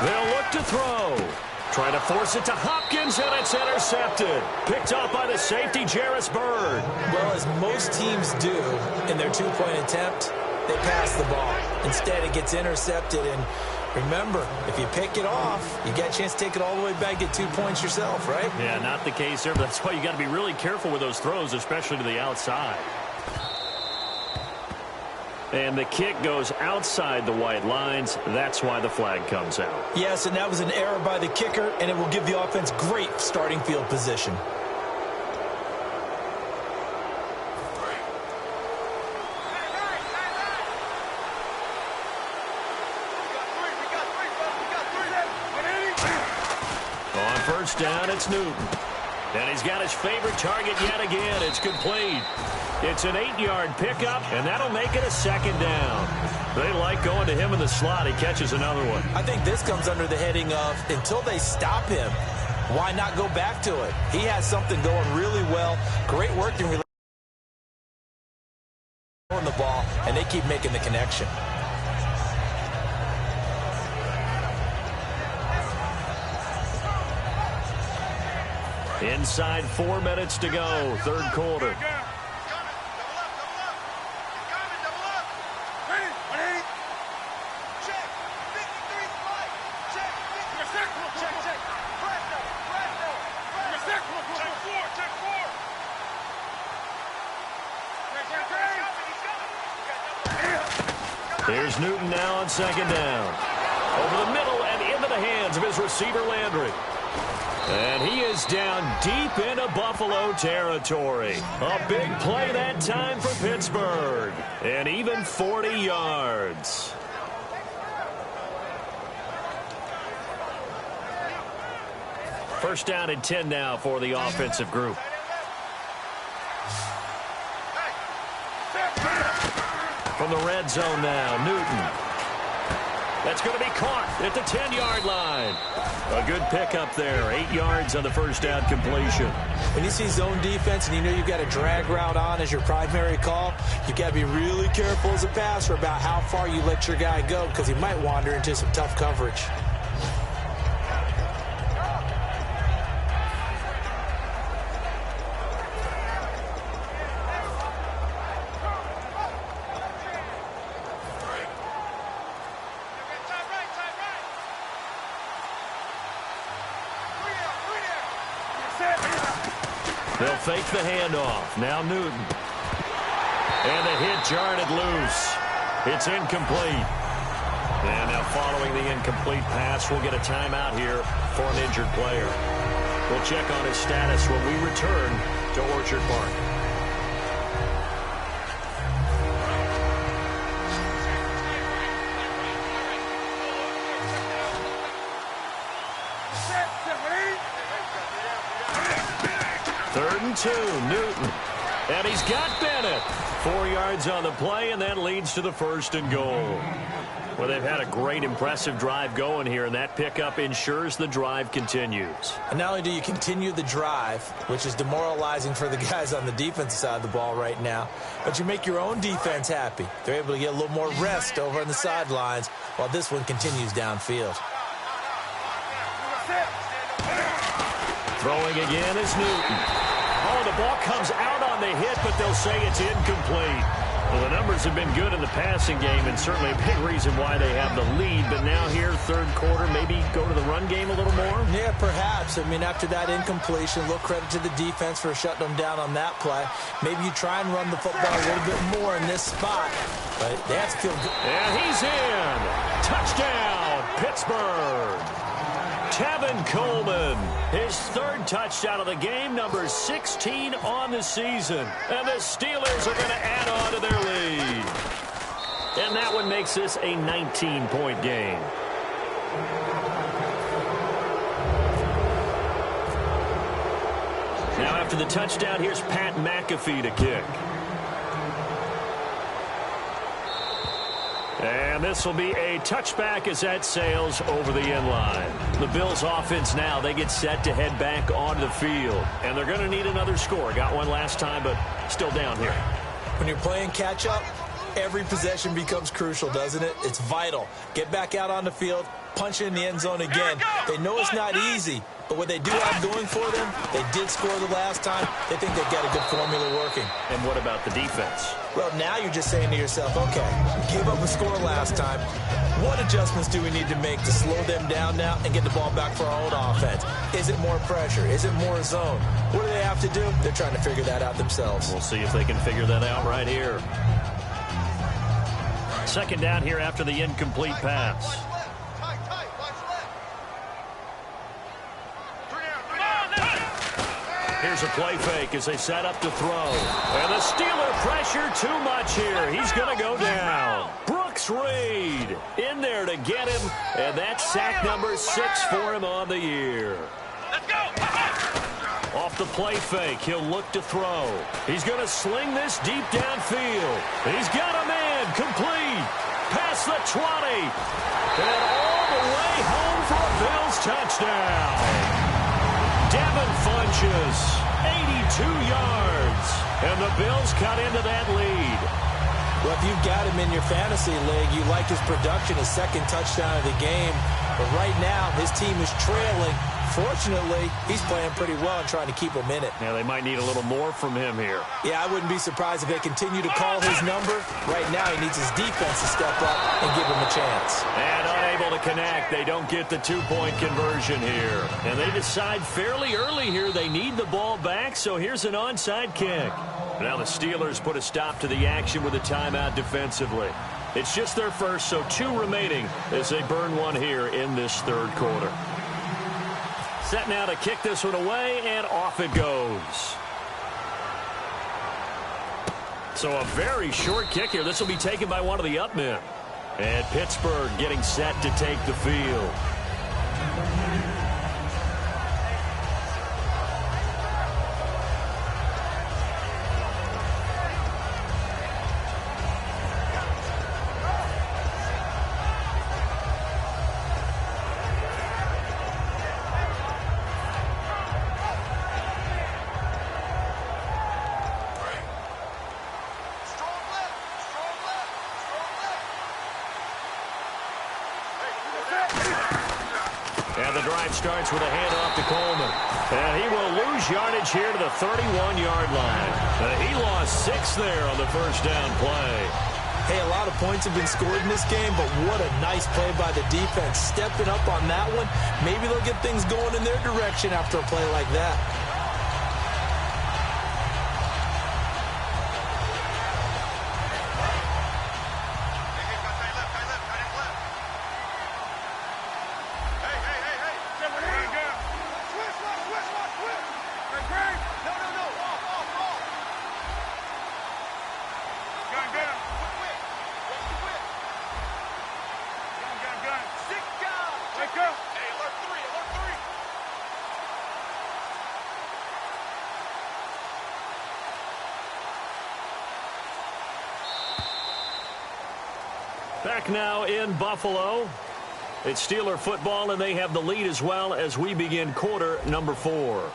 They'll look to throw. Trying to force it to Hopkins, and it's intercepted. Picked off by the safety, Jarris Byrd. Well, as most teams do in their two-point attempt, they pass the ball. Instead, it gets intercepted. And remember, if you pick it off, you get a chance to take it all the way back, get 2 points yourself, right? Yeah, not the case there, but that's why you got to be really careful with those throws, especially to the outside. And the kick goes outside the white lines. That's why the flag comes out. Yes, and that was an error by the kicker, and it will give the offense great starting field position. On first down, it's Newton. And he's got his favorite target yet again. It's complete. It's an 8-yard pickup, and that'll make it a second down. They like going to him in the slot. He catches another one. I think this comes under the heading of until they stop him, why not go back to it? He has something going really well. Great working relationship on the ball, and they keep making the connection. Inside 4 minutes to go, third quarter. Here's Newton now on second down. Over the middle and into the hands of his receiver, Landry. And he is down deep into Buffalo territory. A big play that time for Pittsburgh. And even 40 yards. First down and 10 now for the offensive group. From the red zone now, Newton. That's going to be caught at the 10-yard line. A good pickup there. 8 yards on the first down completion. When you see zone defense and you know you've got a drag route on as your primary call, you've got to be really careful as a passer about how far you let your guy go because he might wander into some tough coverage. They'll fake the handoff. Now Newton. And the hit jarred it loose. It's incomplete. And now following the incomplete pass, we'll get a timeout here for an injured player. We'll check on his status when we return to Orchard Park. Third and 2, Newton. And he's got Bennett. 4 yards on the play, and that leads to the 1st and goal. Well, they've had a great, impressive drive going here, and that pickup ensures the drive continues. And not only do you continue the drive, which is demoralizing for the guys on the defensive side of the ball right now, but you make your own defense happy. They're able to get a little more rest over on the sidelines while this one continues downfield. Throwing again is Newton. Oh, the ball comes out on the hit, but they'll say it's incomplete. Well, the numbers have been good in the passing game, and certainly a big reason why they have the lead. But now here, third quarter, maybe go to the run game a little more? Yeah, perhaps. I mean, after that incompletion, a little credit to the defense for shutting them down on that play. Maybe you try and run the football a little bit more in this spot, but they have to feel good. And he's in. Touchdown, Pittsburgh. Tevin Coleman, his 3rd touchdown of the game, number 16 on the season. And the Steelers are going to add on to their lead. And that one makes this a 19-point game. Now after the touchdown, here's Pat McAfee to kick. And this will be a touchback as that sails over the end line. The Bills offense now, they get set to head back onto the field. And they're going to need another score. Got one last time, but still down here. When you're playing catch-up, every possession becomes crucial, doesn't it? It's vital. Get back out on the field, punch it in the end zone again. They know it's not easy, but what they do have going for them, they did score the last time. They think they've got a good formula working. And what about the defense? Well, now you're just saying to yourself, okay, give up a score last time. What adjustments do we need to make to slow them down now and get the ball back for our own offense? Is it more pressure? Is it more zone? What do they have to do? They're trying to figure that out themselves. We'll see if they can figure that out right here. 2nd down here after the incomplete pass. Here's a play fake as they set up to throw. And the Steeler pressure too much here. He's going to go down. Brooks Reed in there to get him. And that's sack number 6 for him on the year. Let's go. Off the play fake, he'll look to throw. He's going to sling this deep downfield. He's got a man complete. Past the 20. And all the way home for a Bills touchdown. Devin Funches, 82 yards. And the Bills cut into that lead. Well, if you've got him in your fantasy league, you like his production, his 2nd touchdown of the game. But right now, his team is trailing. Fortunately, he's playing pretty well and trying to keep him in it. Yeah, they might need a little more from him here. Yeah, I wouldn't be surprised if they continue to call his number. Right now, he needs his defense to step up and give him a chance. And unable to connect. They don't get the 2-point conversion here. And they decide fairly early here they need the ball back, so here's an onside kick. Now the Steelers put a stop to the action with a timeout defensively. It's just their first, so 2 remaining as they burn one here in this 3rd quarter. Set now to kick this one away, and off it goes. So a very short kick here. This will be taken by one of the up men. And Pittsburgh getting set to take the field. And the drive starts with a handoff to Coleman. And he will lose yardage here to the 31-yard line. He lost 6 there on the first down play. Hey, a lot of points have been scored in this game, but what a nice play by the defense. Stepping up on that one. Maybe they'll get things going in their direction after a play like that. Back now in Buffalo. It's Steeler football, and they have the lead as well as we begin quarter number 4.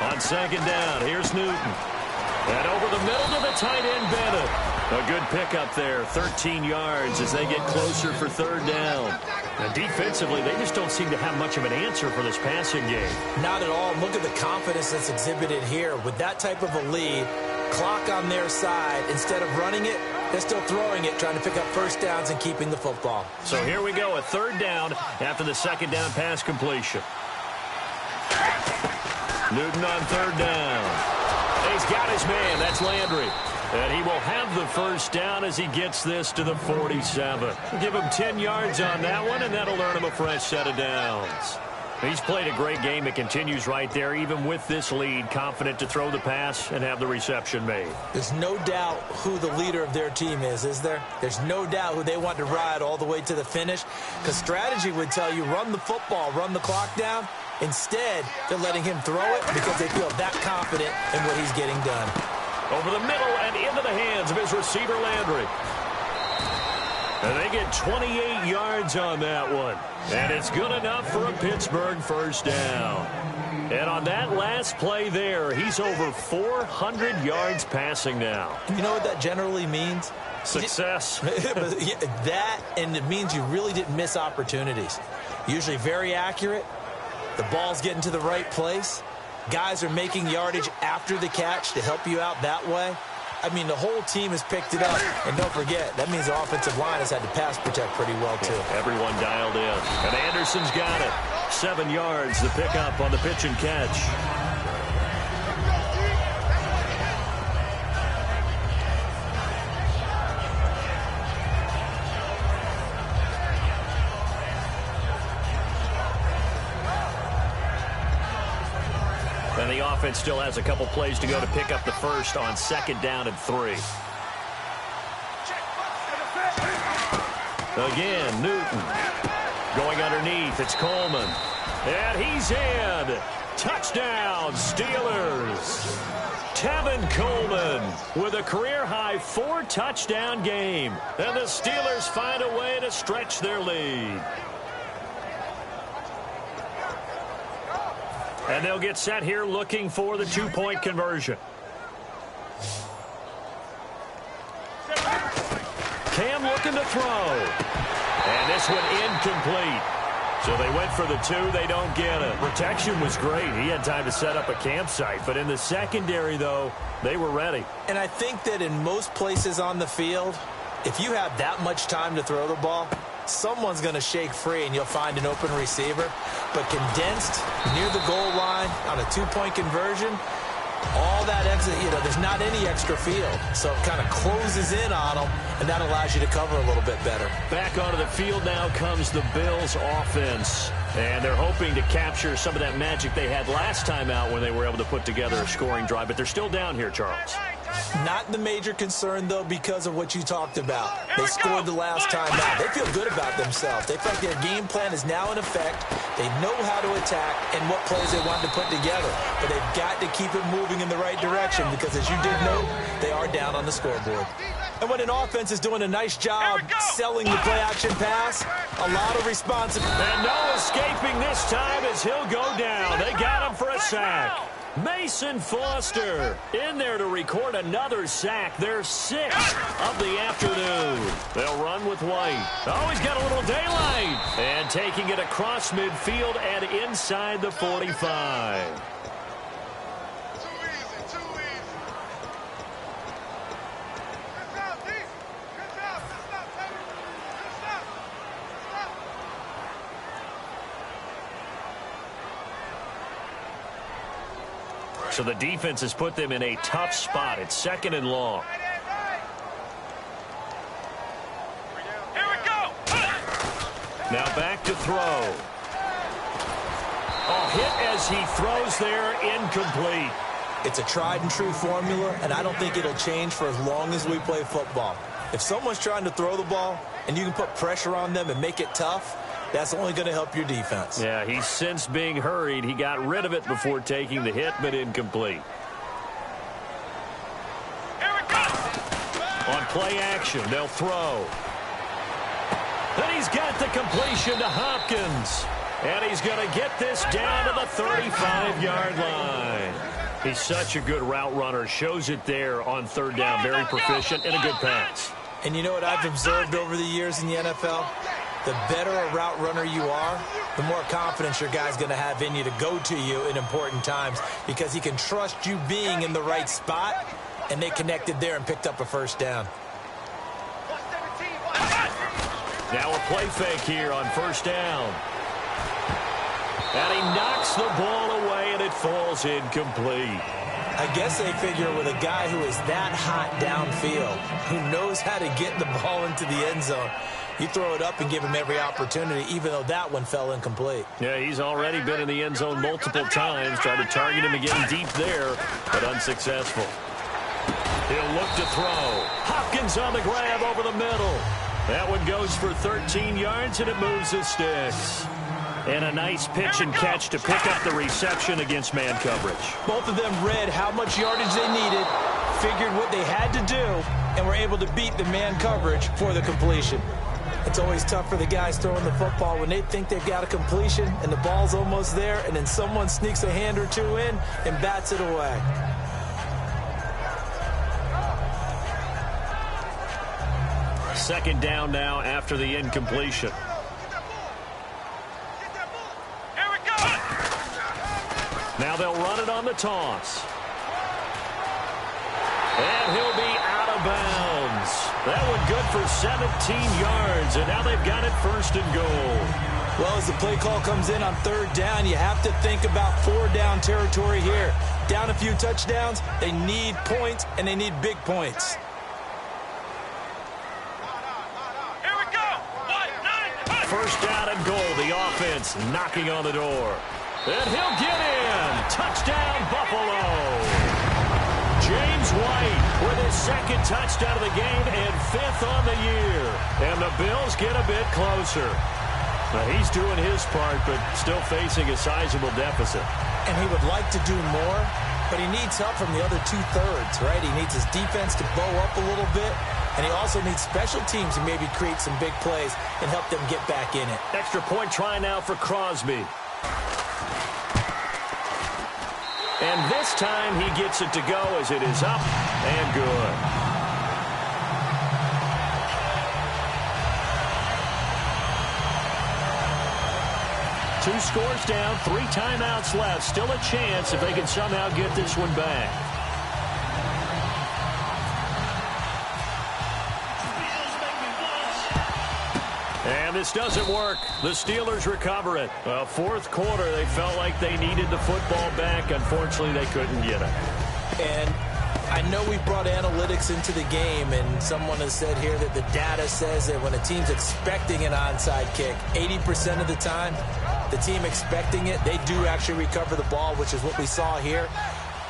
On second down, here's Newton. And over the middle to the tight end, Bennett. A good pickup there, 13 yards as they get closer for third down. And defensively, they just don't seem to have much of an answer for this passing game. Not at all. Look at the confidence that's exhibited here. With that type of a lead, clock on their side, instead of running it, they're still throwing it, trying to pick up first downs and keeping the football. So here we go, a third down after the second down pass completion. Newton on third down. He's got his man. That's Landry. And he will have the first down as he gets this to the 47. Give him 10 yards on that one, and that'll earn him a fresh set of downs. He's played a great game. It continues right there, even with this lead, confident to throw the pass and have the reception made. There's no doubt who the leader of their team is there? There's no doubt who they want to ride all the way to the finish, because strategy would tell you run the football, run the clock down. Instead, they're letting him throw it because they feel that confident in what he's getting done. Over the middle and into the hands of his receiver, Landry. And they get 28 yards on that one. And it's good enough for a Pittsburgh first down. And on that last play there, he's over 400 yards passing now. You know what that generally means? Success. That, and it means you really didn't miss opportunities. Usually very accurate. The ball's getting to the right place. Guys are making yardage after the catch to help you out that way. I mean, the whole team has picked it up. And don't forget, that means the offensive line has had to pass protect pretty well, too. Everyone dialed in. And Anderson's got it. 7 yards, the pickup on the pitch and catch. And the offense still has a couple plays to go to pick up the first on second down and 3. Again, Newton. Going underneath, it's Coleman. And he's in. Touchdown, Steelers. Tevin Coleman with a career-high 4-touchdown game. And the Steelers find a way to stretch their lead. And they'll get set here looking for the 2-point conversion. Cam looking to throw. And this one incomplete. So they went for the 2. They don't get it. Protection was great. He had time to set up a campsite. But in the secondary, though, they were ready. And I think that in most places on the field, if you have that much time to throw the ball, someone's going to shake free and you'll find an open receiver. But condensed near the goal line on a 2-point conversion, all that exit, there's not any extra field. So it kind of closes in on them, and that allows you to cover a little bit better. Back onto the field now comes the Bills offense. And they're hoping to capture some of that magic they had last time out when they were able to put together a scoring drive. But they're still down here, Charles. Not the major concern, though, because of what you talked about. They scored the last time out. They feel good about themselves. They feel like their game plan is now in effect. They know how to attack and what plays they want to put together. But they've got to keep it moving in the right direction because, as you did note, they are down on the scoreboard. And when an offense is doing a nice job selling the play-action pass, a lot of responsibility. And no escaping this time as he'll go down. They got him for a sack. Mason Foster in there to record another sack. Their 6th of the afternoon. They'll run with White. Oh, he's got a little daylight. And taking it across midfield and inside the 45. So the defense has put them in a tough spot. It's 2nd and long. Here we go. Now back to throw. Oh, hit as he throws there, incomplete. It's a tried and true formula, and I don't think it'll change for as long as we play football. If someone's trying to throw the ball and you can put pressure on them and make it tough, That's only going to help your defense. Yeah, he's sensed being hurried. He got rid of it before taking the hit, but incomplete. On play action, they'll throw. And he's got the completion to Hopkins. And he's going to get this down to the 35-yard line. He's such a good route runner. Shows it there on third down. Very proficient and a good pass. And you know what I've observed over the years in the NFL? The better a route runner you are, the more confidence your guy's going to have in you to go to you in important times because he can trust you being in the right spot, and they connected there and picked up a first down. Now a play fake here on first down. And he knocks the ball away, and it falls incomplete. I guess they figure with a guy who is that hot downfield, who knows how to get the ball into the end zone, you throw it up and give him every opportunity, even though that one fell incomplete. Yeah, he's already been in the end zone multiple times. Tried to target him again deep there, but unsuccessful. He'll look to throw. Hopkins on the grab over the middle. That one goes for 13 yards, and it moves the sticks. And a nice pitch and catch to pick up the reception against man coverage. Both of them read how much yardage they needed, figured what they had to do, and were able to beat the man coverage for the completion. It's always tough for the guys throwing the football when they think they've got a completion and the ball's almost there, and then someone sneaks a hand or two in and bats it away. Second down now after the incompletion. Now they'll run it on the toss. And he'll be out of bounds. That one good for 17 yards, and now they've got it first and goal. Well, as the play call comes in on third down, you have to think about four-down territory here. Down a few touchdowns, they need points, and they need big points. First down and goal, the offense knocking on the door. And he'll get in. Touchdown, Buffalo. James White with his second touchdown of the game and fifth on the year. And the Bills get a bit closer. Now, he's doing his part, but still facing a sizable deficit. And he would like to do more, but he needs help from the other two-thirds, right? He needs his defense to bow up a little bit, and he also needs special teams to maybe create some big plays and help them get back in it. Extra point try now for Crosby. And this time he gets it to go as it is up and good. Two scores down, 3 timeouts left. Still a chance if they can somehow get this one back. And this doesn't work. The Steelers recover it. Fourth quarter, they felt like they needed the football back. Unfortunately, they couldn't get it. And I know we brought analytics into the game, and someone has said here that the data says that when a team's expecting an onside kick, 80% of the time, the team expecting it, they do actually recover the ball, which is what we saw here.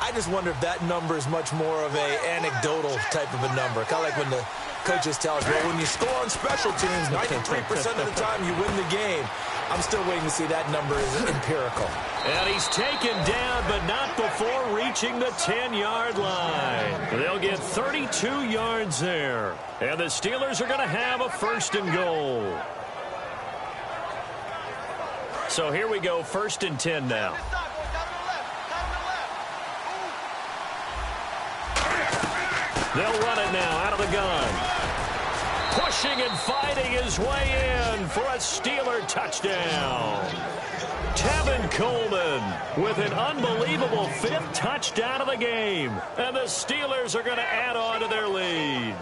I just wonder if that number is much more of a anecdotal type of a number. Kind of like when the coaches tell us, well, when you score on special teams, 93% of the time you win the game. I'm still waiting to see that number is empirical. And he's taken down, but not before reaching the 10-yard line. They'll get 32 yards there. And the Steelers are going to have a first and goal. So here we go, first and 10 now. They'll run it now out of the gun. Pushing and fighting his way in for a Steeler touchdown. Tevin Coleman with an unbelievable 5th touchdown of the game. And the Steelers are going to add on to their lead.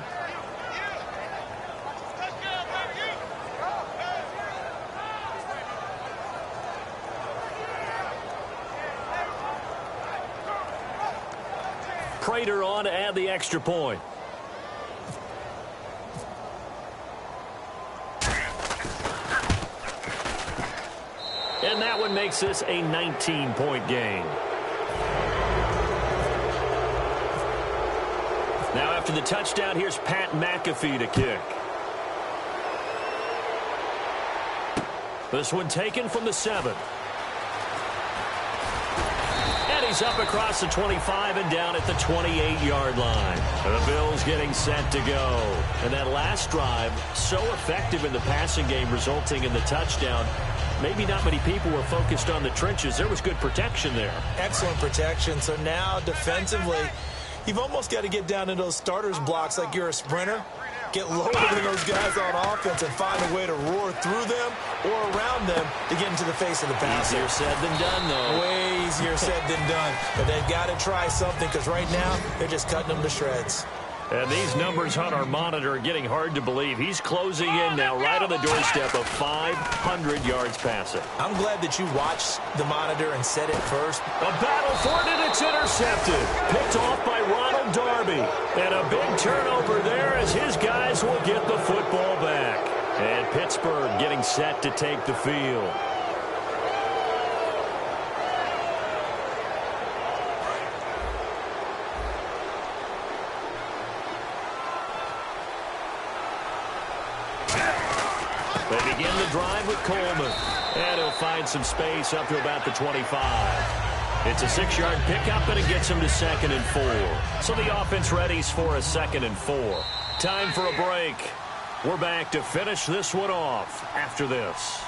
Prater on to add the extra point. And that one makes this a 19-point game. Now after the touchdown, here's Pat McAfee to kick. This one taken from the 7. And he's up across the 25 and down at the 28-yard line. The Bills getting set to go. And that last drive, so effective in the passing game, resulting in the touchdown. Maybe not many people were focused on the trenches. There was good protection there. Excellent protection. So now defensively, you've almost got to get down in those starters blocks like you're a sprinter. Get lower than those guys on offense and find a way to roar through them or around them to get into the face of the passer. Easier said than done, though. Way easier said than done. But they've got to try something because right now they're just cutting them to shreds. And these numbers on our monitor are getting hard to believe. He's closing in now right on the doorstep of 500 yards passing. I'm glad that you watched the monitor and said it first. A battle for it, and it's intercepted. Picked off by Ronald Darby. And a big turnover there as his guys will get the football back. And Pittsburgh getting set to take the field. They begin the drive with Coleman. And he'll find some space up to about the 25. It's a 6-yard pickup, and it gets him to 2nd and 4. So the offense readies for a 2nd and 4. Time for a break. We're back to finish this one off after this.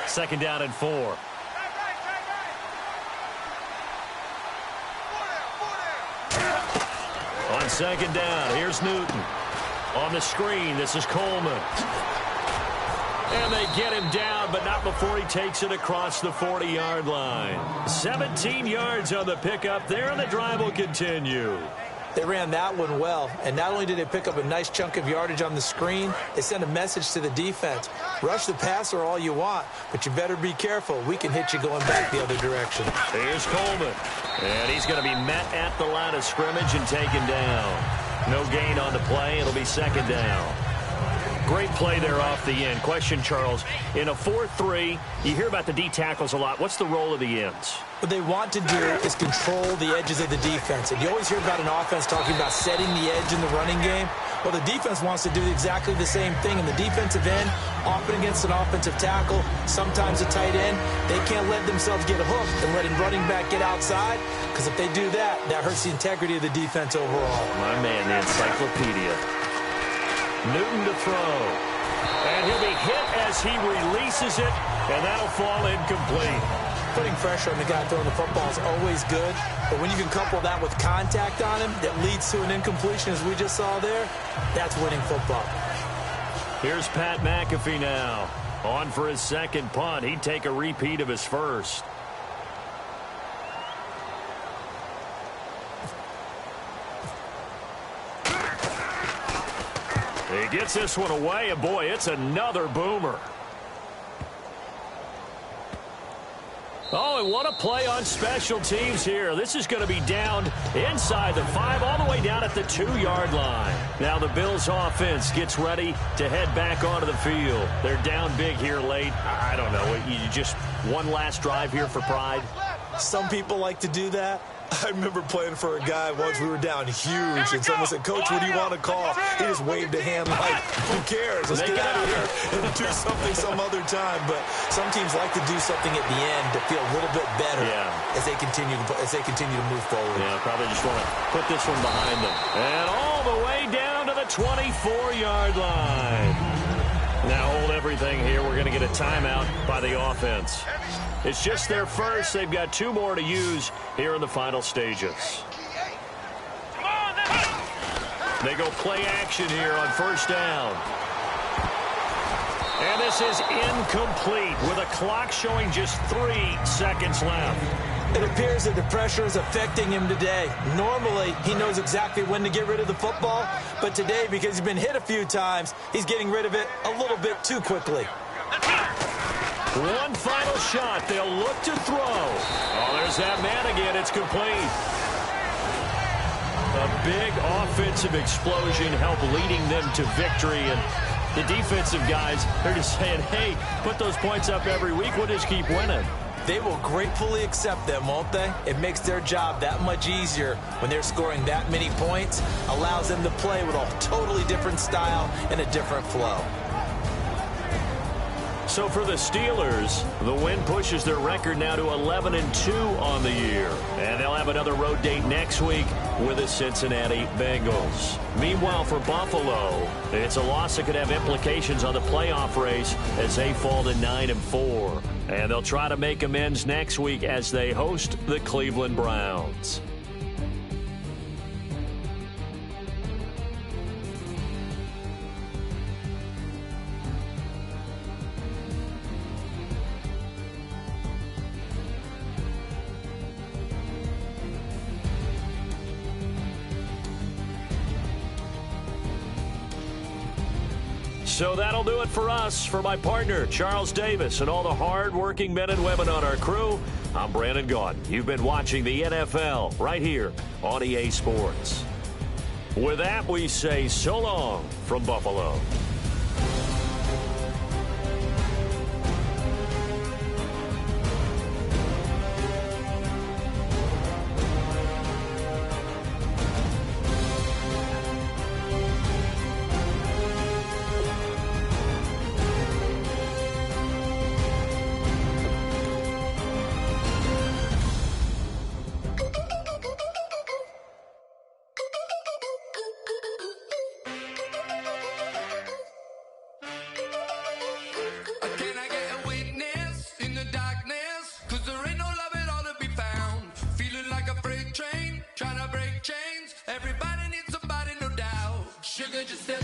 Second down and 4. On second down, here's Newton. On the screen, this is Coleman. And they get him down, but not before he takes it across the 40-yard line. 17 yards on the pickup there, and the drive will continue. They ran that one well, and not only did they pick up a nice chunk of yardage on the screen, they sent a message to the defense. Rush the passer all you want, but you better be careful. We can hit you going back the other direction. Here's Coleman, and he's going to be met at the line of scrimmage and taken down. No gain on the play. It'll be second down. Great play there off the end. Question, Charles, in a 4-3, you hear about the D tackles a lot. What's the role of the ends? What they want to do is control the edges of the defense. And you always hear about an offense talking about setting the edge in the running game. Well, the defense wants to do exactly the same thing. In the defensive end, often against an offensive tackle, sometimes a tight end, they can't let themselves get hooked and let a running back get outside. Because if they do that, that hurts the integrity of the defense overall. My man, the encyclopedia. Newton to throw. And he'll be hit as he releases it, and that'll fall incomplete. Putting pressure on the guy throwing the football is always good, but when you can couple that with contact on him that leads to an incompletion, as we just saw there, that's winning football. Here's Pat McAfee now. On for his second punt. He'd take a repeat of his first. He gets this one away, and boy, it's another boomer. Oh, and what a play on special teams here. This is going to be down inside the 5, all the way down at the 2-yard line. Now the Bills offense gets ready to head back onto the field. They're down big here late. I don't know. You just one last drive here for pride? Some people like to do that. I remember playing for a guy once. We were down huge, and someone said, "Coach, what do you want to call?" He just waved a hand like, "Who cares? Let's get out of here and do something some other time." But some teams like to do something at the end to feel a little bit better as they continue to move forward. Yeah, probably just want to put this one behind them. And all the way down to the 24-yard line. Now hold everything here. We're going to get a timeout by the offense. It's just their first. They've got 2 more to use here in the final stages. They go play action here on first down. And this is incomplete with a clock showing just 3 seconds left. It appears that the pressure is affecting him today. Normally, he knows exactly when to get rid of the football, but today, because he's been hit a few times, he's getting rid of it a little bit too quickly. One final shot. They'll look to throw. Oh, there's that man again. It's complete. A big offensive explosion helped leading them to victory. And the defensive guys, they're just saying, hey, put those points up every week. We'll just keep winning. They will gratefully accept them, won't they? It makes their job that much easier when they're scoring that many points, allows them to play with a totally different style and a different flow. So for the Steelers, the win pushes their record now to 11-2 on the year. And they'll have another road date next week with the Cincinnati Bengals. Meanwhile, for Buffalo, it's a loss that could have implications on the playoff race as they fall to 9-4. And they'll try to make amends next week as they host the Cleveland Browns. So that'll do it for us. For my partner, Charles Davis, and all the hard-working men and women on our crew, I'm Brandon Gaudin. You've been watching the NFL right here on EA Sports. With that, we say so long from Buffalo. Everybody needs somebody, no doubt. Sugar just step